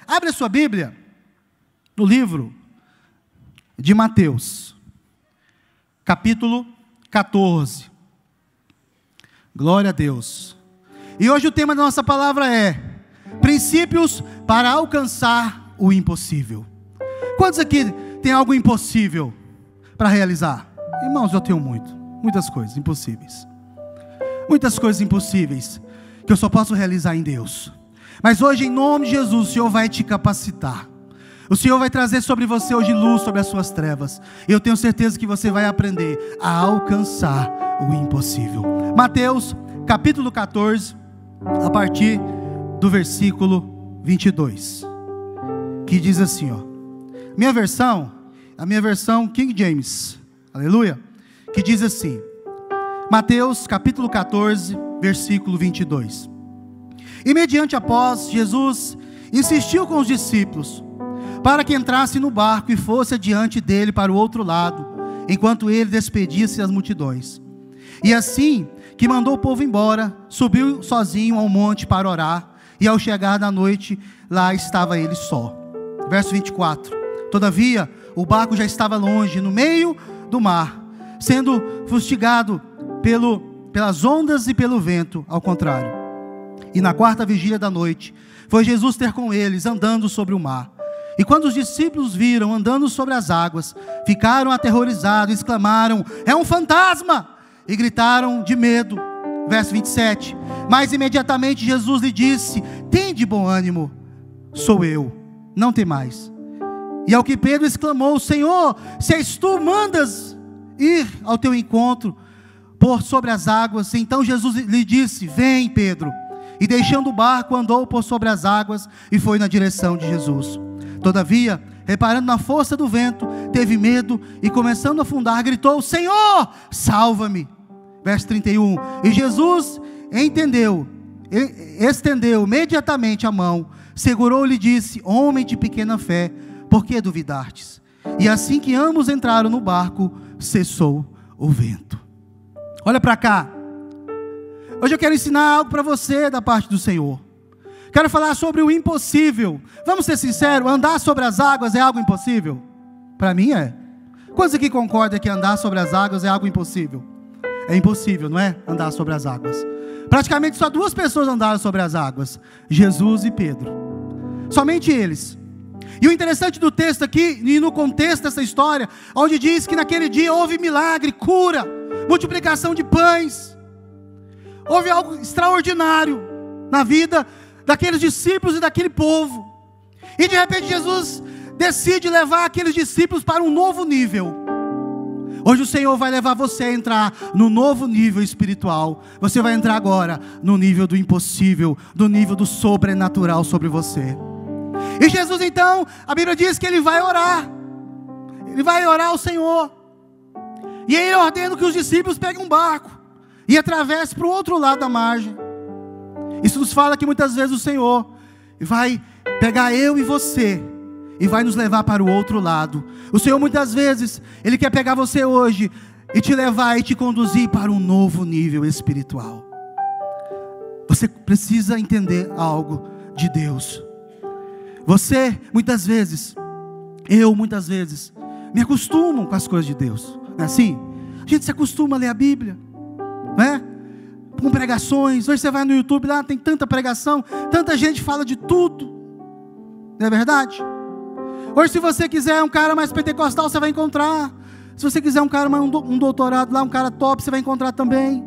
Abre a sua Bíblia no livro de Mateus, capítulo 14. Glória a Deus. E hoje o tema da nossa palavra é princípios para alcançar o impossível. Quantos aqui tem algo impossível para realizar? Irmãos, eu tenho muitas coisas impossíveis. Muitas coisas impossíveis que eu só posso realizar em Deus. Mas hoje, em nome de Jesus, o Senhor vai te capacitar. O Senhor vai trazer sobre você hoje luz sobre as suas trevas. E eu tenho certeza que você vai aprender a alcançar o impossível. Mateus, capítulo 14, a partir do versículo 22. Que diz assim, ó. A minha versão King James. Aleluia. Que diz assim. Mateus, capítulo 14, versículo 22. Imediante após, Jesus insistiu com os discípulos para que entrasse no barco e fosse adiante dele para o outro lado, enquanto ele despedia-se das multidões. E assim que mandou o povo embora, subiu sozinho ao monte para orar, e ao chegar da noite, lá estava ele só. Verso 24. Todavia, o barco já estava longe, no meio do mar, sendo fustigado pelas ondas e pelo vento, ao contrário. E na quarta vigília da noite, foi Jesus ter com eles, andando sobre o mar. E quando os discípulos viram andando sobre as águas, ficaram aterrorizados, exclamaram: é um fantasma! E gritaram de medo. Verso 27. Mas imediatamente Jesus lhe disse: tende bom ânimo, sou eu, não temais. E ao que Pedro exclamou: Senhor, se és tu, mandas ir ao teu encontro por sobre as águas. Então Jesus lhe disse: vem, Pedro. E deixando o barco, andou por sobre as águas e foi na direção de Jesus. Todavia, reparando na força do vento, teve medo e, começando a afundar, gritou: Senhor, salva-me. Verso 31. E Jesus estendeu imediatamente a mão, segurou-lhe e disse: homem de pequena fé, por que duvidastes? E assim que ambos entraram no barco, cessou o vento. Olha para cá. Hoje eu quero ensinar algo para você da parte do Senhor. Quero falar sobre o impossível. Vamos ser sinceros, andar sobre as águas é algo impossível? Para mim é. Quantos aqui concordam que andar sobre as águas é algo impossível? É impossível, não é? Andar sobre as águas. Praticamente só duas pessoas andaram sobre as águas: Jesus e Pedro. Somente eles. E o interessante do texto aqui, e no contexto dessa história, onde diz que naquele dia houve milagre, cura, multiplicação de pães. Houve algo extraordinário na vida daqueles discípulos e daquele povo. E de repente Jesus decide levar aqueles discípulos para um novo nível. Hoje o Senhor vai levar você a entrar no novo nível espiritual. Você vai entrar agora no nível do impossível, do nível do sobrenatural sobre você. E Jesus então, a Bíblia diz que ele vai orar. Ele vai orar ao Senhor. E ele ordena que os discípulos peguem um barco e atravesse para o outro lado da margem. Isso nos fala que muitas vezes o Senhor vai pegar eu e você e vai nos levar para o outro lado. O Senhor muitas vezes, Ele quer pegar você hoje e te levar e te conduzir para um novo nível espiritual. Você precisa entender algo de Deus. Você, muitas vezes, eu muitas vezes, me acostumo com as coisas de Deus. Não é assim? A gente se acostuma a ler a Bíblia, não é? Com pregações. Hoje você vai no YouTube, lá tem tanta pregação, tanta gente fala de tudo. Não é verdade? Hoje, se você quiser um cara mais pentecostal, você vai encontrar. Se você quiser um cara mais um doutorado lá, um cara top, você vai encontrar também.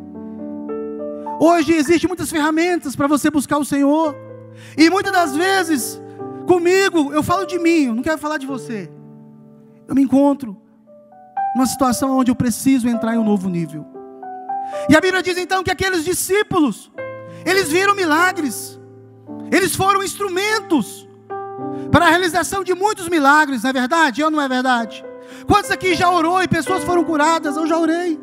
Hoje existem muitas ferramentas para você buscar o Senhor. E muitas das vezes, comigo, eu falo de mim, eu não quero falar de você. Eu me encontro numa situação onde eu preciso entrar em um novo nível. E a Bíblia diz então que aqueles discípulos, eles viram milagres. Eles foram instrumentos para a realização de muitos milagres, não é verdade? Ou não é verdade? Quantos aqui já orou e pessoas foram curadas? Eu já orei.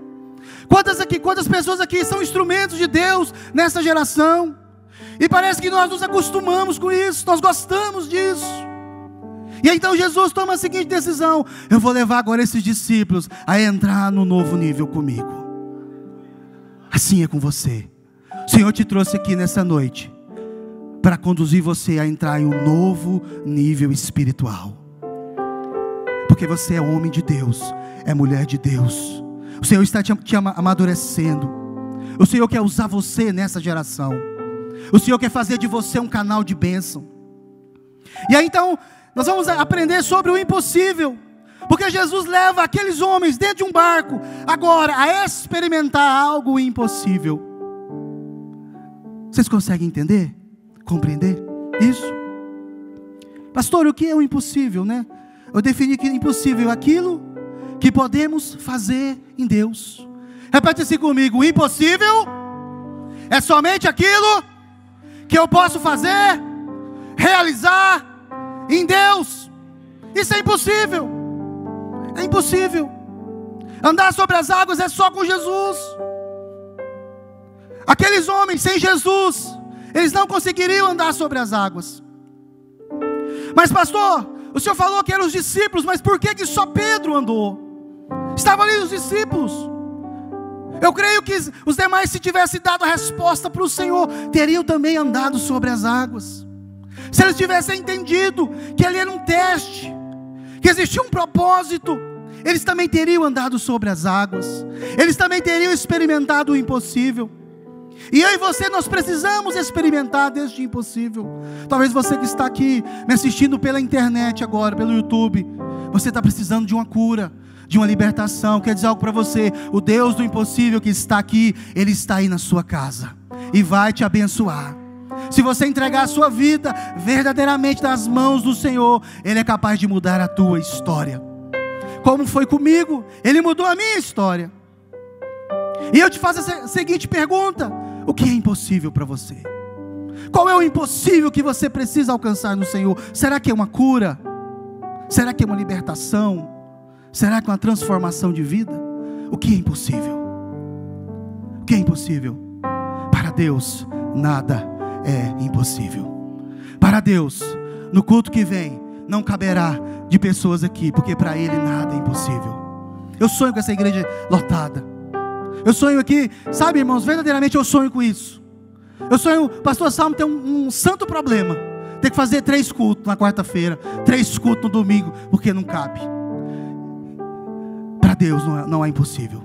Quantas pessoas aqui são instrumentos de Deus nessa geração? E parece que nós nos acostumamos com isso, nós gostamos disso. E então Jesus toma a seguinte decisão: eu vou levar agora esses discípulos a entrar no novo nível comigo. Assim é com você. O Senhor te trouxe aqui nessa noite para conduzir você a entrar em um novo nível espiritual. Porque você é homem de Deus, é mulher de Deus. O Senhor está te amadurecendo. O Senhor quer usar você nessa geração. O Senhor quer fazer de você um canal de bênção. E aí então, nós vamos aprender sobre o impossível. Porque Jesus leva aqueles homens dentro de um barco, agora, a experimentar algo impossível. Vocês conseguem entender? Compreender isso? Pastor, o que é o impossível, né? Eu defini que impossível é aquilo que podemos fazer em Deus. Repete assim comigo: o impossível é somente aquilo que eu posso fazer, realizar em Deus. Isso é impossível. É impossível. Andar sobre as águas é só com Jesus. Aqueles homens sem Jesus, eles não conseguiriam andar sobre as águas. Mas pastor, o senhor falou que eram os discípulos, mas por que só Pedro andou? Estavam ali os discípulos. Eu creio que os demais, se tivessem dado a resposta para o Senhor, teriam também andado sobre as águas. Se eles tivessem entendido que ali era um teste, que existia um propósito, eles também teriam andado sobre as águas. Eles também teriam experimentado o impossível. E eu e você, nós precisamos experimentar deste impossível. Talvez você que está aqui me assistindo pela internet agora, pelo YouTube, você está precisando de uma cura, de uma libertação. Quer dizer algo para você: o Deus do impossível que está aqui, Ele está aí na sua casa e vai te abençoar. Se você entregar a sua vida verdadeiramente nas mãos do Senhor, Ele é capaz de mudar a tua história. Como foi comigo, Ele mudou a minha história. E eu te faço a seguinte pergunta: o que é impossível para você? Qual é o impossível que você precisa alcançar no Senhor? Será que é uma cura? Será que é uma libertação? Será que é uma transformação de vida? O que é impossível? O que é impossível? Para Deus, nada é impossível. Para Deus, no culto que vem, não caberá de pessoas aqui, porque para Ele nada é impossível. Eu sonho com essa igreja lotada. Eu sonho aqui, sabe, irmãos, verdadeiramente eu sonho com isso. Eu sonho, o pastor Salmo tem um santo problema: ter que fazer 3 cultos na quarta-feira, 3 cultos no domingo, porque não cabe. Para Deus não é impossível.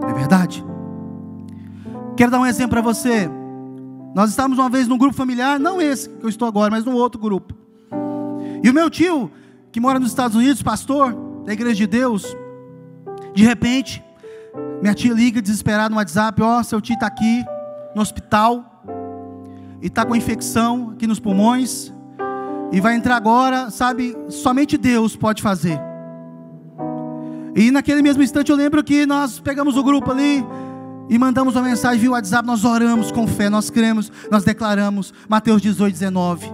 É verdade? Quero dar um exemplo para você. Nós estávamos uma vez num grupo familiar, não esse que eu estou agora, mas num outro grupo. E o meu tio, que mora nos Estados Unidos, pastor da Igreja de Deus, de repente, minha tia liga desesperada no WhatsApp: ó, seu tio está aqui no hospital e está com infecção aqui nos pulmões e vai entrar agora, sabe, somente Deus pode fazer. E naquele mesmo instante eu lembro que nós pegamos o grupo ali e mandamos uma mensagem via WhatsApp. Nós oramos com fé, nós cremos, nós declaramos Mateus 18:19.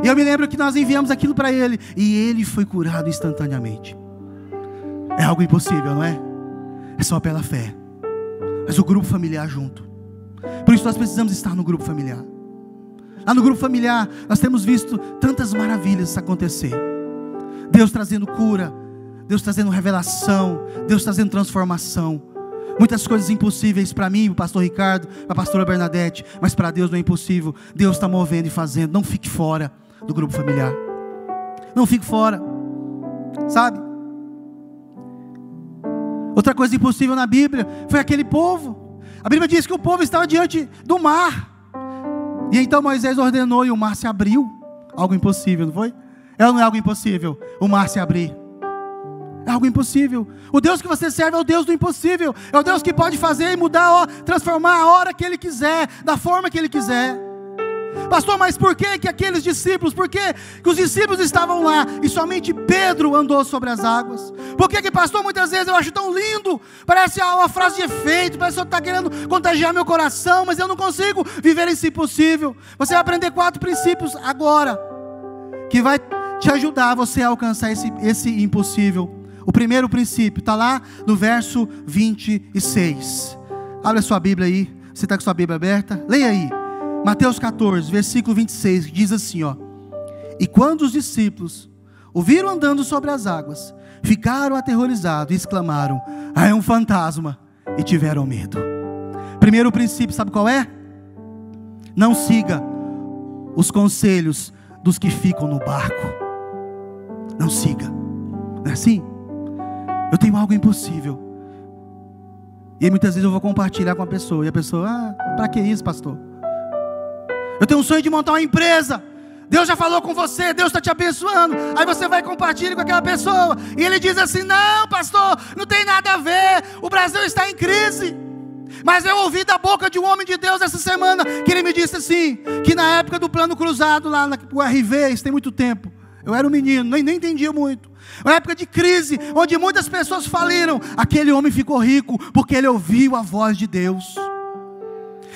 E eu me lembro que nós enviamos aquilo para ele e ele foi curado instantaneamente. É algo impossível, não é? É só pela fé. Mas o grupo familiar junto. Por isso nós precisamos estar no grupo familiar. Lá no grupo familiar nós temos visto tantas maravilhas acontecer. Deus trazendo cura, Deus trazendo revelação, Deus trazendo transformação. Muitas coisas impossíveis para mim, para o pastor Ricardo, para a pastora Bernadette, mas para Deus não é impossível. Deus está movendo e fazendo. Não fique fora do grupo familiar. Não fique fora. Sabe? Outra coisa impossível na Bíblia foi aquele povo. A Bíblia diz que o povo estava diante do mar. E então Moisés ordenou e o mar se abriu. Algo impossível, não foi? É ou não é algo impossível? O mar se abrir. É algo impossível. O Deus que você serve é o Deus do impossível. É o Deus que pode fazer e mudar, transformar a hora que Ele quiser, da forma que Ele quiser. Pastor, mas por que aqueles discípulos, por que os discípulos estavam lá e somente Pedro andou sobre as águas? Por que pastor, muitas vezes eu acho tão lindo, parece uma frase de efeito, parece que está querendo contagiar meu coração, mas eu não consigo viver esse impossível. Você vai aprender 4 princípios agora, que vai te ajudar a você a alcançar esse impossível. O primeiro princípio está lá no verso 26. Abre a sua Bíblia aí. Você está com a sua Bíblia aberta? Leia aí. Mateus 14, versículo 26, diz assim, ó: e quando os discípulos o viram andando sobre as águas, ficaram aterrorizados e exclamaram: ah, é um fantasma, e tiveram medo. Primeiro princípio, sabe qual é? Não siga os conselhos dos que ficam no barco. Não siga. Não é assim? Eu tenho algo impossível. E aí muitas vezes eu vou compartilhar com a pessoa. E a pessoa, para que isso, pastor? Eu tenho um sonho de montar uma empresa. Deus já falou com você, Deus está te abençoando. Aí você vai compartilhar com aquela pessoa. E ele diz assim, não, pastor, não tem nada a ver. O Brasil está em crise. Mas eu ouvi da boca de um homem de Deus essa semana, que ele me disse assim, que na época do plano cruzado, lá no RV, isso tem muito tempo. Eu era um menino, nem entendia muito. Uma época de crise, onde muitas pessoas faliram. Aquele homem ficou rico, porque ele ouviu a voz de Deus.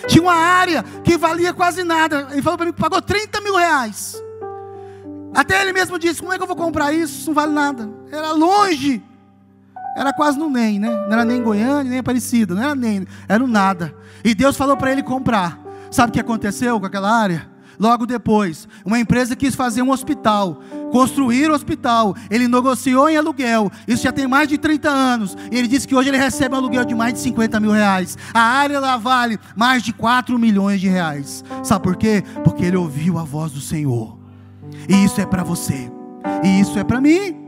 Tinha uma área que valia quase nada. Ele falou para mim que pagou 30 mil reais. Até ele mesmo disse, como é que eu vou comprar isso? Isso não vale nada. Era longe. Era quase no NEM, né? Não era nem Goiânia, nem Aparecida. Não era nem, era o nada. E Deus falou para ele comprar. Sabe o que aconteceu com aquela área? Logo depois, uma empresa quis fazer um hospital, construir o hospital. Ele negociou em aluguel. Isso já tem mais de 30 anos. E ele disse que hoje ele recebe um aluguel de mais de 50 mil reais. A área lá vale mais de 4 milhões de reais. Sabe por quê? Porque ele ouviu a voz do Senhor. E isso é para você. E isso é para mim.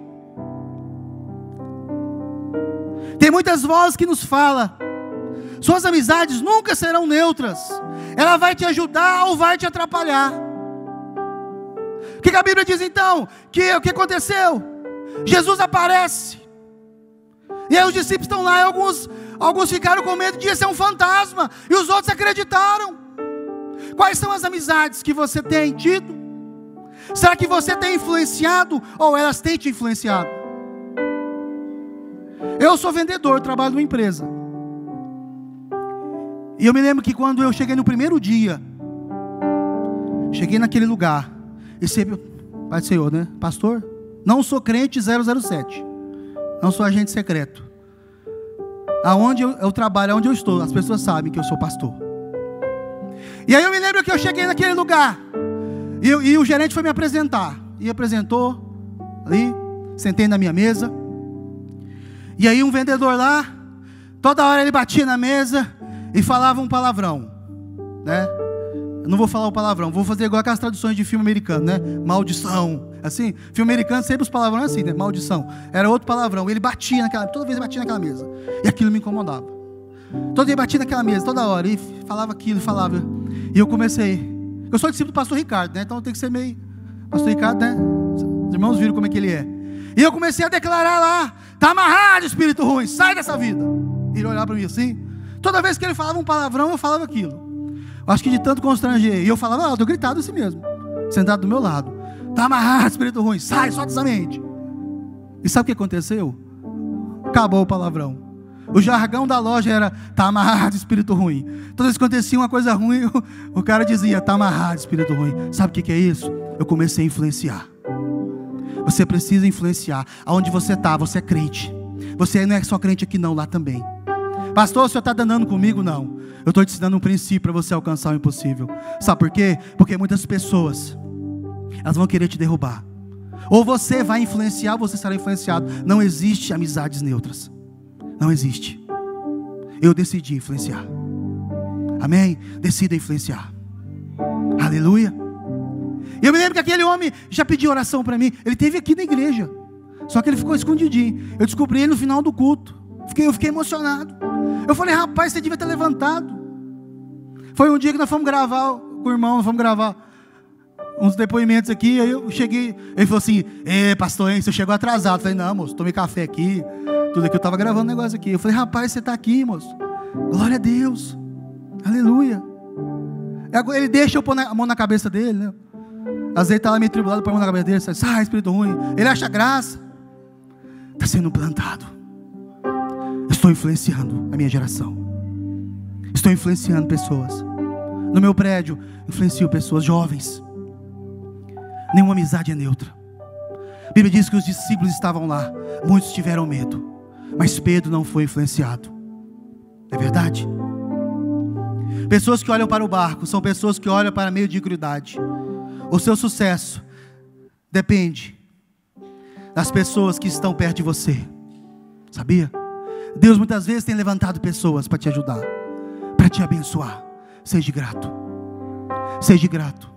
Tem muitas vozes que nos falam. Suas amizades nunca serão neutras. Ela vai te ajudar ou vai te atrapalhar. O que a Bíblia diz então? Que o que aconteceu? Jesus aparece. E aí os discípulos estão lá. E alguns ficaram com medo de ser um fantasma. E os outros acreditaram. Quais são as amizades que você tem tido? Será que você tem influenciado ou elas têm te influenciado? Eu sou vendedor, trabalho numa empresa. E eu me lembro que quando eu cheguei no primeiro dia, cheguei naquele lugar, e sempre, Pai do Senhor, né? Pastor, não sou crente 007, não sou agente secreto. Aonde eu trabalho, aonde eu estou, as pessoas sabem que eu sou pastor. E aí eu me lembro que eu cheguei naquele lugar, e o gerente foi me apresentar, e apresentou, ali, sentei na minha mesa, e aí um vendedor lá, toda hora ele batia na mesa, e falava um palavrão, né? Eu não vou falar o palavrão, vou fazer igual aquelas traduções de filme americano, né? Maldição, assim, filme americano sempre os palavrões assim, né? Maldição, era outro palavrão, ele batia toda vez ele batia naquela mesa, e aquilo me incomodava, todo dia batia naquela mesa, toda hora, e falava aquilo, falava, e eu comecei, eu sou discípulo do pastor Ricardo, né? Então eu tenho que ser meio, pastor Ricardo, né? Os irmãos viram como é que ele é, e eu comecei a declarar lá, está amarrado espírito ruim, sai dessa vida, e ele olhava para mim assim, toda vez que ele falava um palavrão, eu falava aquilo. Acho que de tanto constranger. E eu falava alto, eu gritava assim mesmo, sentado do meu lado. Está amarrado, espírito ruim, sai, solta essa mente. E sabe o que aconteceu? Acabou o palavrão. O jargão da loja era, está amarrado, espírito ruim. Toda vez que acontecia uma coisa ruim, o cara dizia, está amarrado, espírito ruim. Sabe o que é isso? Eu comecei a influenciar. Você precisa influenciar. Aonde você está, você é crente. Você não é só crente aqui não, lá também. Pastor, o senhor está danando comigo? Não. Eu estou te ensinando um princípio para você alcançar o impossível. Sabe por quê? Porque muitas pessoas, elas vão querer te derrubar. Ou você vai influenciar, ou você será influenciado. Não existe amizades neutras. Não existe. Eu decidi influenciar. Amém? Decida influenciar. Aleluia. E eu me lembro que aquele homem já pediu oração para mim. Ele esteve aqui na igreja. Só que ele ficou escondidinho. Eu descobri ele no final do culto. Eu fiquei emocionado. Eu falei, rapaz, você devia ter levantado. Foi um dia que nós fomos gravar com o irmão, nós fomos gravar uns depoimentos aqui. Aí eu cheguei, ele falou assim, pastor, hein, você chegou atrasado. Eu falei, não, moço, tomei café aqui, tudo aqui, eu estava gravando um negócio aqui. Eu falei, rapaz, você está aqui, moço. Glória a Deus. Aleluia. Ele deixa eu pôr a mão na cabeça dele, né? Às vezes está lá meio tribulado, põe a mão na cabeça dele, sai, espírito ruim. Ele acha graça. Está sendo plantado. Estou influenciando a minha geração. Estou influenciando pessoas. No meu prédio, influencio pessoas jovens. Nenhuma amizade é neutra. A Bíblia diz que os discípulos estavam lá. Muitos tiveram medo. Mas Pedro não foi influenciado. É verdade? Pessoas que olham para o barco são pessoas que olham para a mediocridade. O seu sucesso depende das pessoas que estão perto de você. Sabia? Deus muitas vezes tem levantado pessoas para te ajudar, para te abençoar. Seja grato. Seja grato.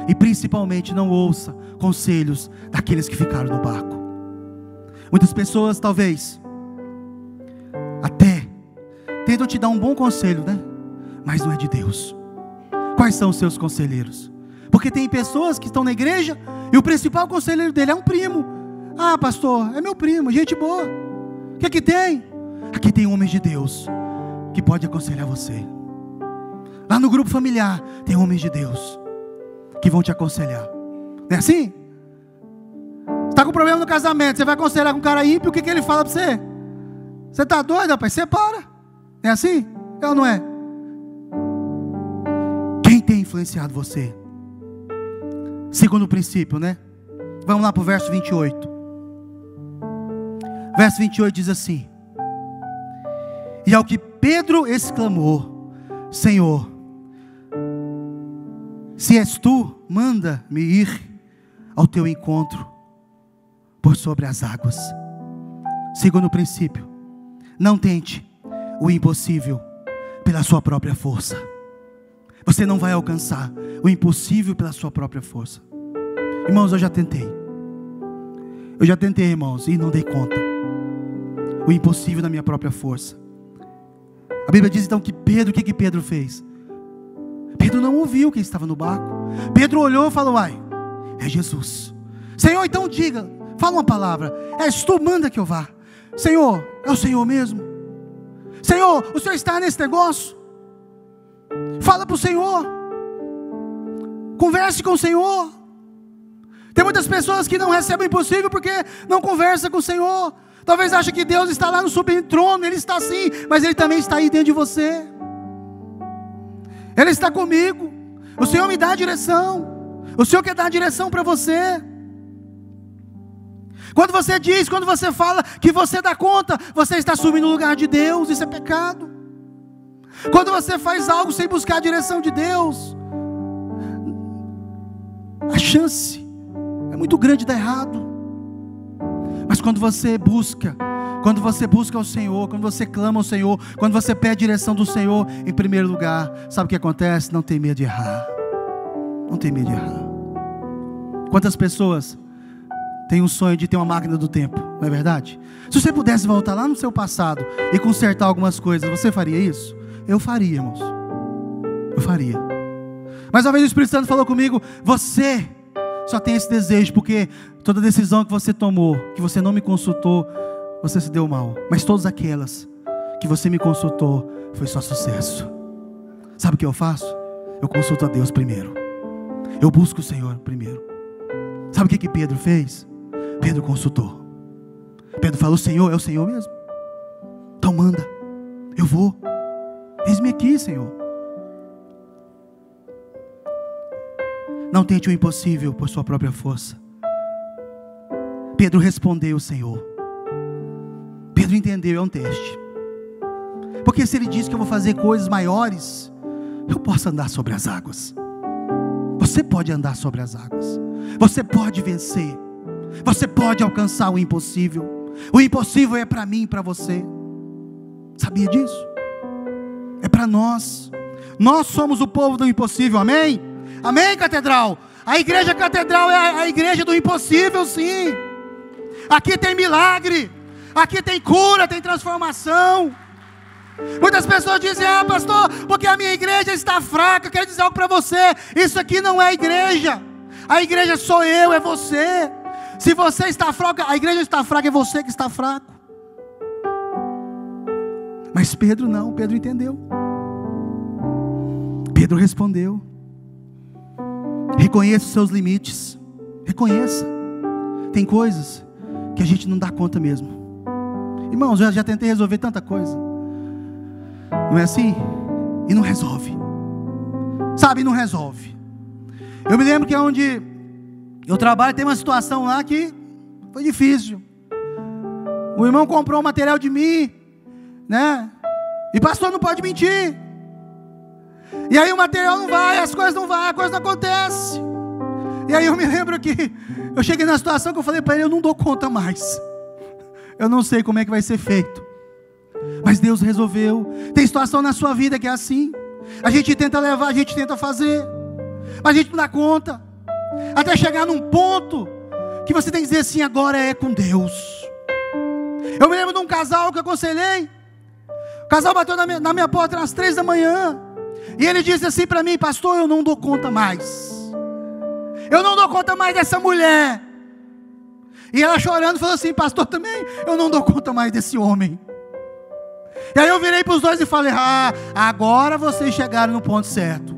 E principalmente não ouça conselhos daqueles que ficaram no barco. Muitas pessoas talvez até tentam te dar um bom conselho, né? Mas não é de Deus. Quais são os seus conselheiros? Porque tem pessoas que estão na igreja e o principal conselheiro dele é um primo. Ah, pastor, é meu primo, gente boa. O que é que tem? Aqui tem homens de Deus que pode aconselhar você. Lá no grupo familiar tem homens de Deus que vão te aconselhar. Não é assim? Você está com problema no casamento, você vai aconselhar com um cara ímpio, o que ele fala para você? Você está doido, rapaz? Separa. Não é assim? É ou não é? Quem tem influenciado você? Segundo princípio, né? Vamos lá para o verso 28. Verso 28 diz assim: e ao que Pedro exclamou: Senhor, se és tu, manda-me ir ao teu encontro por sobre as águas. Segundo princípio, não tente o impossível pela sua própria força. Você não vai alcançar o impossível pela sua própria força. Irmãos, eu já tentei, irmãos, e não dei conta. O impossível na minha própria força. A Bíblia diz então que Pedro, o que Pedro fez? Pedro não ouviu quem estava no barco. Pedro olhou e falou: ai, é Jesus. Senhor, então diga, fala uma palavra. És tu, manda que eu vá. Senhor, é o Senhor mesmo. Senhor, o Senhor está nesse negócio? Fala para o Senhor. Converse com o Senhor. Tem muitas pessoas que não recebem o impossível porque não conversam com o Senhor. Talvez ache que Deus está lá no sublime trono. Ele está sim, mas Ele também está aí dentro de você. Ele está comigo. O Senhor me dá a direção. O Senhor quer dar a direção para você. Quando você diz, quando você fala que você dá conta, você está assumindo o lugar de Deus. Isso é pecado. Quando você faz algo sem buscar a direção de Deus, a chance é muito grande de dar errado. Mas quando você busca o Senhor, quando você clama ao Senhor, quando você pede a direção do Senhor em primeiro lugar, sabe o que acontece? Não tem medo de errar. Não tem medo de errar. Quantas pessoas têm um sonho de ter uma máquina do tempo, não é verdade? Se você pudesse voltar lá no seu passado e consertar algumas coisas, você faria isso? Eu faria, irmãos. Eu faria. Mas uma vez o Espírito Santo falou comigo: você só tem esse desejo porque toda decisão que você tomou, que você não me consultou, você se deu mal. Mas todas aquelas que você me consultou, foi só sucesso. Sabe o que eu faço? Eu consulto a Deus primeiro. Eu busco o Senhor primeiro. Sabe o que Pedro fez? Pedro consultou. Pedro falou: Senhor, é o Senhor mesmo? Então manda, eu vou. Eis-me aqui, Senhor. Não tente o impossível por sua própria força. Pedro respondeu: Senhor. Pedro entendeu, é um teste. Porque se ele diz que eu vou fazer coisas maiores, eu posso andar sobre as águas. Você pode andar sobre as águas. Você pode vencer. Você pode alcançar o impossível. O impossível é para mim e para você. Sabia disso? É para nós. Nós somos o povo do impossível, amém? Amém, catedral? A igreja catedral é a igreja do impossível, sim. Aqui tem milagre. Aqui tem cura, tem transformação. Muitas pessoas dizem: ah, pastor, porque a minha igreja está fraca. Eu quero dizer algo para você: isso aqui não é igreja. A igreja sou eu, é você. Se você está fraco, a igreja está fraca, é você que está fraco. Mas Pedro não, Pedro entendeu. Pedro respondeu: reconheça os seus limites. Reconheça. Tem coisas que a gente não dá conta mesmo. Irmãos, eu já tentei resolver tanta coisa. Não é assim? E não resolve. Sabe, não resolve. Eu me lembro que onde eu trabalho tem uma situação lá que foi difícil. O irmão comprou um material de mim, né? E pastor, não pode mentir. E aí o material não vai, as coisas não vão, a coisa não acontece. E aí eu me lembro que eu cheguei na situação que eu falei para ele: eu não dou conta mais. Eu não sei como é que vai ser feito. Mas Deus resolveu. Tem situação na sua vida que é assim. A gente tenta levar, a gente tenta fazer, mas a gente não dá conta. até chegar num ponto que você tem que dizer assim: agora é com Deus. Eu me lembro de um casal que eu aconselhei. O casal bateu na minha porta às 3 da manhã, e ele disse assim para mim: pastor, eu não dou conta mais, eu não dou conta mais dessa mulher. E ela chorando falou assim: pastor, também eu não dou conta mais desse homem. E aí eu virei para os dois e falei: agora vocês chegaram no ponto certo,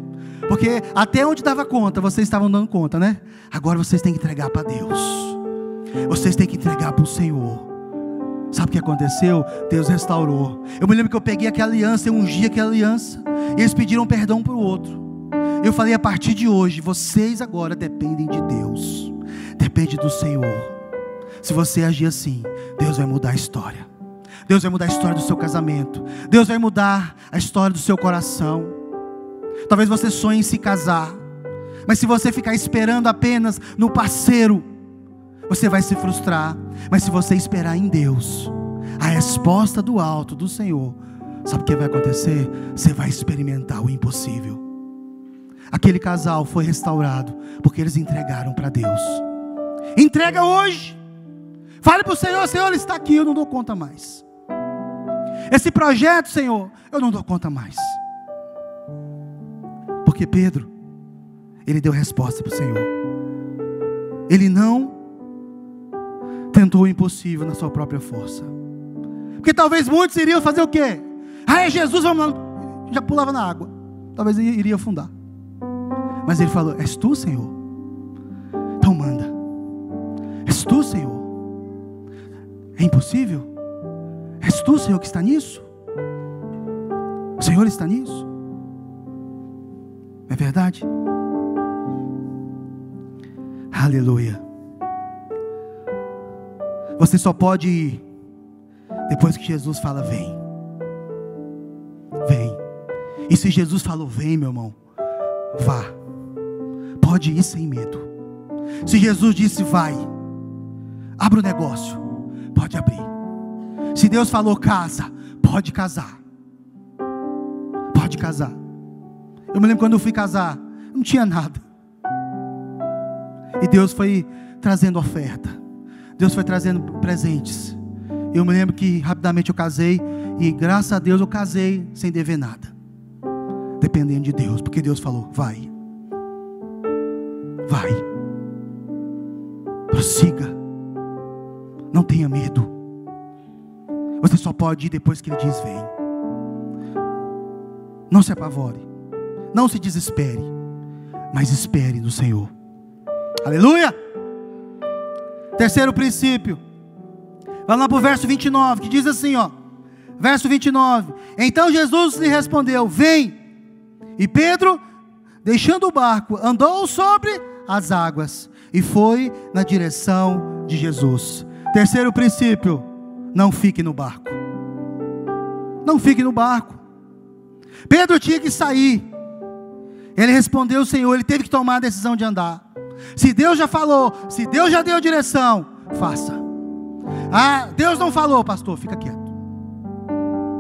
porque até onde dava conta, vocês estavam dando conta, né? Agora vocês têm que entregar para Deus, vocês têm que entregar para o Senhor. Sabe o que aconteceu? Deus restaurou. Eu me lembro que eu peguei aquela aliança, eu ungi aquela aliança, e eles pediram perdão para o outro. Eu falei: a partir de hoje, vocês agora dependem de Deus, depende do Senhor. Se você agir assim, Deus vai mudar a história. Deus vai mudar a história do seu casamento. Deus vai mudar a história do seu coração. Talvez você sonhe em se casar, mas se você ficar esperando apenas no parceiro, você vai se frustrar. Mas se você esperar em Deus, a resposta do alto do Senhor, sabe o que vai acontecer? Você vai experimentar o impossível. Aquele casal foi restaurado porque eles entregaram para Deus. Entrega hoje. Fale para o Senhor: Senhor, Ele está aqui, eu não dou conta mais. Esse projeto, Senhor, eu não dou conta mais. Porque Pedro, ele deu resposta para o Senhor. Ele não tentou o impossível na sua própria força. Porque talvez muitos iriam fazer o quê? É Jesus, vamos lá. Já pulava na água. Talvez ele iria afundar. Mas ele falou: és tu, Senhor? Então manda. És tu, Senhor? É impossível? És tu, Senhor, que está nisso? O Senhor está nisso? É verdade? Aleluia. Você só pode ir depois que Jesus fala: vem. Vem. E se Jesus falou: vem, meu irmão, vá. Pode ir sem medo. Se Jesus disse: vai, abra o negócio, pode abrir. Se Deus falou: casa, pode casar. Pode casar. Eu me lembro quando eu fui casar, não tinha nada. E Deus foi trazendo oferta. Deus foi trazendo presentes. Eu me lembro que rapidamente eu casei. E graças a Deus eu casei sem dever nada, dependendo de Deus. Porque Deus falou: vai. Vai. Prossiga. Não tenha medo. Você só pode ir depois que Ele diz: vem. Não se apavore, não se desespere, mas espere no Senhor. Aleluia. Terceiro princípio, vamos lá para o verso 29, que diz assim, verso 29: então Jesus lhe respondeu: vem. E Pedro, deixando o barco, andou sobre as águas e foi na direção de Jesus. Terceiro princípio: não fique no barco. Não fique no barco. Pedro tinha que sair. Ele respondeu ao Senhor, ele teve que tomar a decisão de andar. Se Deus já falou, se Deus já deu a direção, faça. Deus não falou, pastor, fica quieto.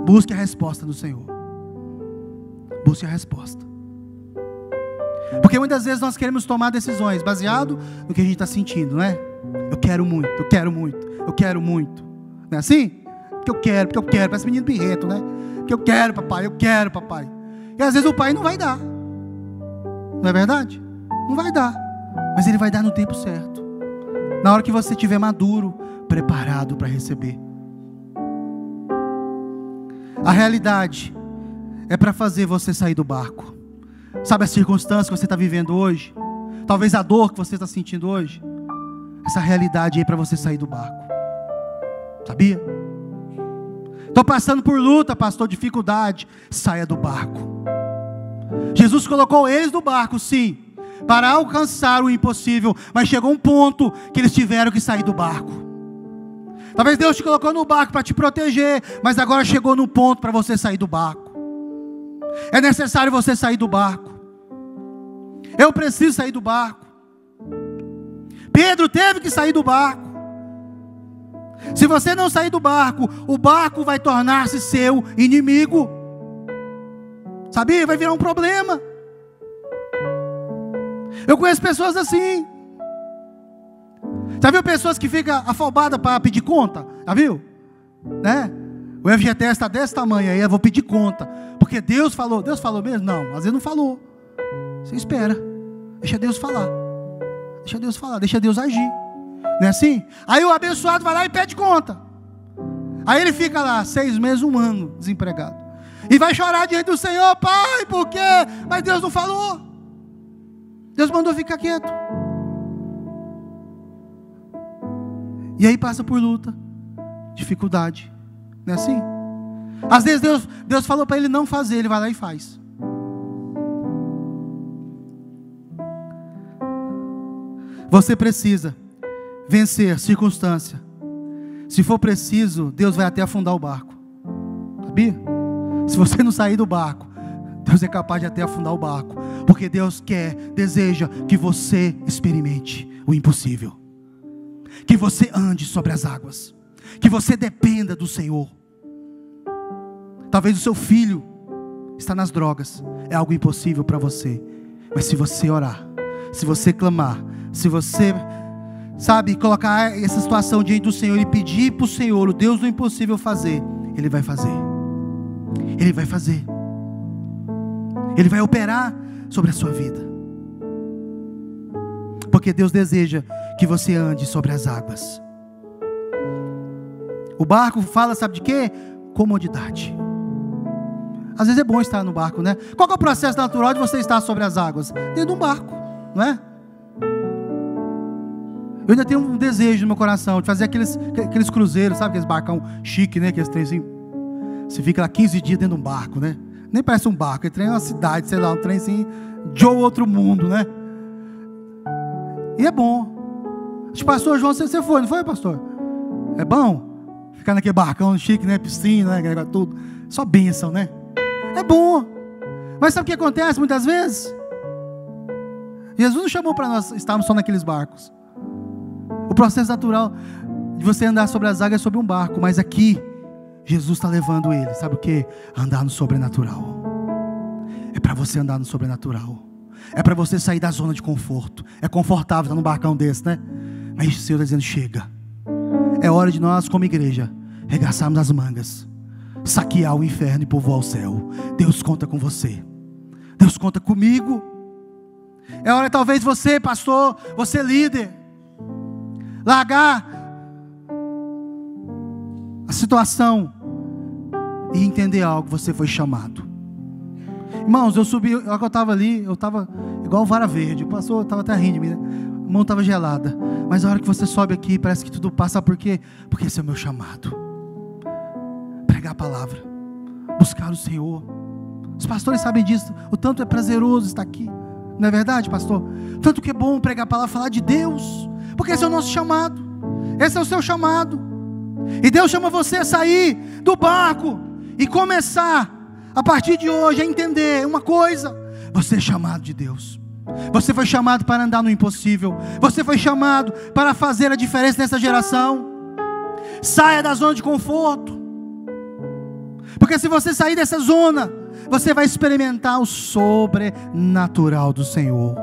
Busque a resposta do Senhor. Busque a resposta. Porque muitas vezes nós queremos tomar decisões baseado no que a gente está sentindo, não é? Eu quero muito, eu quero muito, eu quero muito. Não é assim? Porque eu quero, parece menino birrento, né? Porque eu quero, papai. E às vezes o pai não vai dar. Não é verdade? Não vai dar. Mas Ele vai dar no tempo certo. Na hora que você estiver maduro, preparado para receber. A realidade é para fazer você sair do barco. Sabe a circunstância que você está vivendo hoje? Talvez a dor que você está sentindo hoje. Essa realidade aí é para você sair do barco. Sabia? Estou passando por luta, pastor, dificuldade. Saia do barco. Jesus colocou eles no barco, sim, para alcançar o impossível. Mas chegou um ponto que eles tiveram que sair do barco. Talvez Deus te colocou no barco para te proteger, mas agora chegou num ponto para você sair do barco. É necessário você sair do barco. Eu preciso sair do barco. Pedro teve que sair do barco. Se você não sair do barco, o barco vai tornar-se seu inimigo. Sabia? Vai virar um problema. Eu conheço pessoas assim. Já viu pessoas que ficam afobadas para pedir conta? Já viu? Né? O FGTS está desse tamanho aí, eu vou pedir conta. Porque Deus falou. Deus falou mesmo? Não, às vezes não falou. Você espera. Deixa Deus falar. Deixa Deus falar, deixa Deus agir. Não é assim? Aí o abençoado vai lá e pede conta. Aí ele fica lá 6 meses, 1 ano desempregado. E vai chorar diante do Senhor: Pai, por quê? Mas Deus não falou. Deus mandou ficar quieto. E aí passa por luta, dificuldade. Não é assim? Às vezes Deus falou para ele não fazer, ele vai lá e faz. Você precisa vencer circunstância. Se for preciso, Deus vai até afundar o barco. Sabia? Se você não sair do barco, Deus é capaz de até afundar o barco. Porque Deus deseja que você experimente o impossível. Que você ande sobre as águas. Que você dependa do Senhor. Talvez o seu filho está nas drogas. É algo impossível para você. Mas se você orar, se você clamar, se você, colocar essa situação diante do Senhor e pedir para o Senhor, o Deus do impossível, fazer, Ele vai fazer. Ele vai fazer. Ele vai operar sobre a sua vida. Porque Deus deseja que você ande sobre as águas. O barco fala, sabe de quê? Comodidade. Às vezes é bom estar no barco, né? Qual é o processo natural de você estar sobre as águas? Dentro de um barco, não é? Eu ainda tenho um desejo no meu coração de fazer aqueles cruzeiros, sabe? Aqueles barcão chique, né? Aqueles trem assim. Você fica lá 15 dias dentro de um barco, né? Nem parece um barco, ele trem é uma cidade, sei lá, um trem assim de outro mundo, né? E é bom. Acho que pastor João, você foi, não foi, pastor? É bom ficar naquele barcão chique, né? Piscina, né? Tudo. Só bênção, né? É bom. Mas sabe o que acontece muitas vezes? Jesus não chamou para nós estarmos só naqueles barcos. O processo natural de você andar sobre as águas é sobre um barco. Mas aqui, Jesus está levando ele, sabe o que? Andar no sobrenatural. É para você andar no sobrenatural. É para você sair da zona de conforto. É confortável estar num barcão desse, né? Mas o Senhor está dizendo: chega. É hora de nós, como igreja, regaçarmos as mangas, saquear o inferno e povoar o céu. Deus conta com você. Deus conta comigo. É hora, talvez você, pastor, você líder, largar a situação e entender algo. Você foi chamado. Irmãos, eu subi, eu estava ali, eu estava igual vara verde. O pastor estava até rindo de mim, né? A mão estava gelada. Mas a hora que você sobe aqui, parece que tudo passa. Por quê? Porque esse é o meu chamado. Pregar a palavra, buscar o Senhor. Os pastores sabem disso. O tanto é prazeroso estar aqui. Não é verdade, pastor? Tanto que é bom pregar a palavra, falar de Deus. Porque esse é o nosso chamado. Esse é o seu chamado. E Deus chama você a sair do barco e começar, a partir de hoje, a entender uma coisa: você é chamado de Deus. Você foi chamado para andar no impossível. Você foi chamado para fazer a diferença nessa geração. Saia da zona de conforto. Porque se você sair dessa zona, você vai experimentar o sobrenatural do Senhor.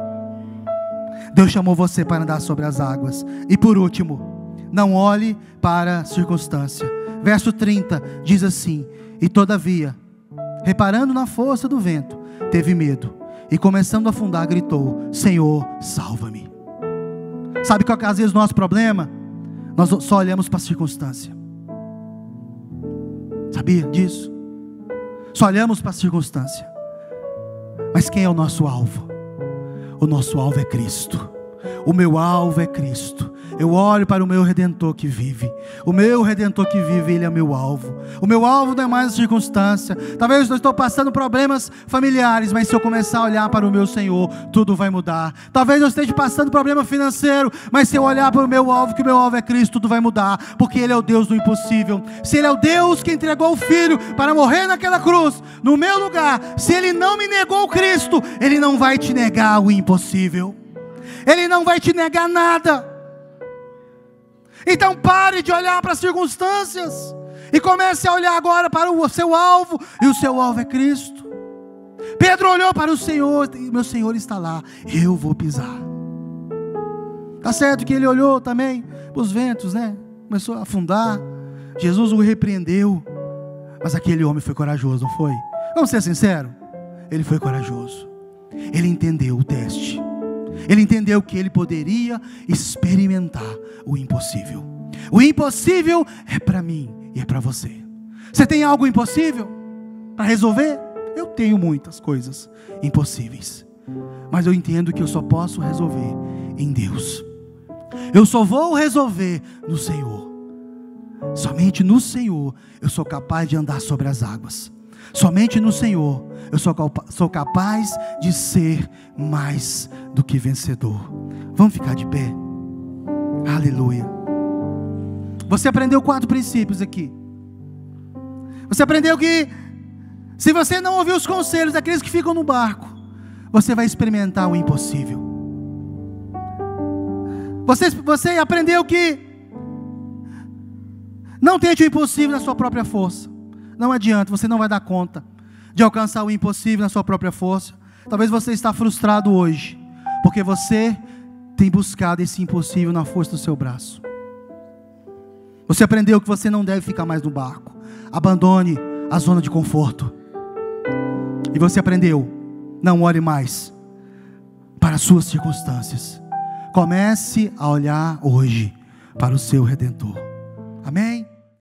Deus chamou você para andar sobre as águas. E por último, não olhe para a circunstância. Verso 30 diz assim: e todavia, reparando na força do vento, teve medo, e começando a afundar, gritou: Senhor, salva-me. Sabe qual é às vezes o nosso problema? Nós só olhamos para a circunstância. Sabia disso? Só olhamos para a circunstância. Mas quem é o nosso alvo? O nosso alvo é Cristo. O meu alvo é Cristo. Eu olho para o meu Redentor que vive. O meu Redentor que vive, Ele é meu alvo. O meu alvo não é mais a circunstância. Talvez eu estou passando problemas familiares, mas se eu começar a olhar para o meu Senhor, tudo vai mudar. Talvez eu esteja passando problema financeiro, mas se eu olhar para o meu alvo, que o meu alvo é Cristo, tudo vai mudar. Porque Ele é o Deus do impossível. Se Ele é o Deus que entregou o Filho para morrer naquela cruz, no meu lugar, se Ele não me negou o Cristo, Ele não vai te negar o impossível. Ele não vai te negar nada. Então pare de olhar para as circunstâncias e comece a olhar agora para o seu alvo, e o seu alvo é Cristo. Pedro olhou para o Senhor, meu Senhor está lá, eu vou pisar. Tá certo que ele olhou também para os ventos, né? Começou a afundar. Jesus o repreendeu, mas aquele homem foi corajoso, não foi? Vamos ser sinceros, ele foi corajoso. Ele entendeu o teste. Ele entendeu que ele poderia experimentar o impossível. O impossível é para mim e é para você. Você tem algo impossível para resolver? Eu tenho muitas coisas impossíveis, mas eu entendo que eu só posso resolver em Deus. Eu só vou resolver no Senhor. Somente no Senhor eu sou capaz de andar sobre as águas. Somente no Senhor eu sou capaz de ser mais do que vencedor. Vamos ficar de pé. Aleluia. Você aprendeu 4 princípios aqui. Você aprendeu que se você não ouvir os conselhos daqueles que ficam no barco, você vai experimentar o impossível. Você aprendeu que não tente o impossível na sua própria força. Não adianta, você não vai dar conta de alcançar o impossível na sua própria força. Talvez você está frustrado hoje, porque você tem buscado esse impossível na força do seu braço. Você aprendeu que você não deve ficar mais no barco. Abandone a zona de conforto. E você aprendeu, não olhe mais para as suas circunstâncias. Comece a olhar hoje para o seu Redentor. Amém?